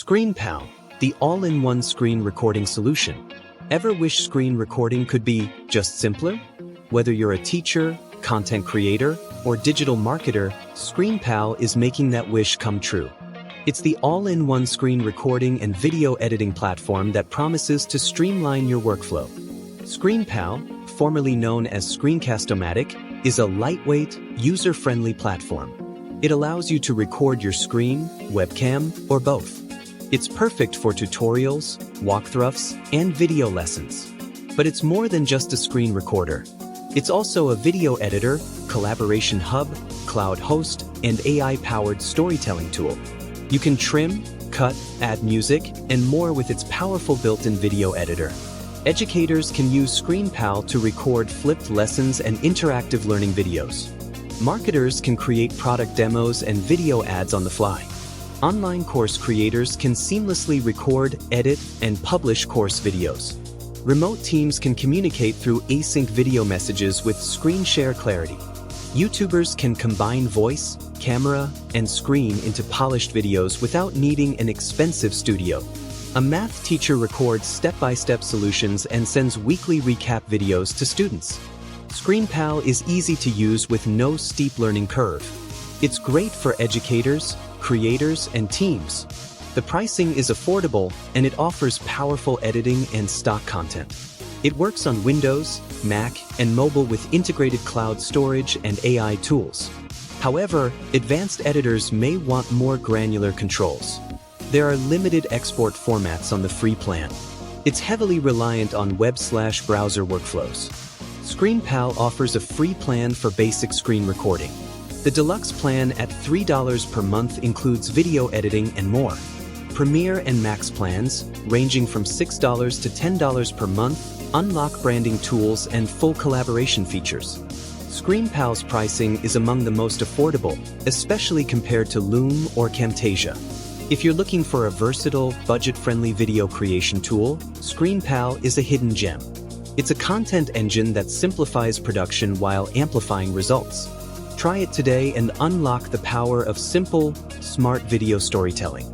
ScreenPal, the all-in-one screen recording solution. Ever wish screen recording could be just simpler? Whether you're a teacher, content creator, or digital marketer, ScreenPal is making that wish come true. It's the all-in-one screen recording and video editing platform that promises to streamline your workflow. ScreenPal, formerly known as Screencast-O-Matic, is a lightweight, user-friendly platform. It allows you to record your screen, webcam, or both. It's perfect for tutorials, walkthroughs, and video lessons. But it's more than just a screen recorder. It's also a video editor, collaboration hub, cloud host, and AI-powered storytelling tool. You can trim, cut, add music, and more with its powerful built-in video editor. Educators can use ScreenPal to record flipped lessons and interactive learning videos. Marketers can create product demos and video ads on the fly. Online course creators can seamlessly record, edit, and publish course videos. Remote teams can communicate through async video messages with screen share clarity. YouTubers can combine voice, camera, and screen into polished videos without needing an expensive studio. A math teacher records step-by-step solutions and sends weekly recap videos to students. ScreenPal is easy to use with no steep learning curve. It's great for educators, creators, and teams. The pricing is affordable, and it offers powerful editing and stock content. It works on Windows, Mac, and mobile with integrated cloud storage and AI tools. However, advanced editors may want more granular controls. There are limited export formats on the free plan. It's heavily reliant on web/browser workflows. ScreenPal offers a free plan for basic screen recording. The deluxe plan at $3 per month includes video editing and more. Premier and Max plans, ranging from $6 to $10 per month, unlock branding tools and full collaboration features. ScreenPal's pricing is among the most affordable, especially compared to Loom or Camtasia. If you're looking for a versatile, budget-friendly video creation tool, ScreenPal is a hidden gem. It's a content engine that simplifies production while amplifying results. Try it today and unlock the power of simple, smart video storytelling.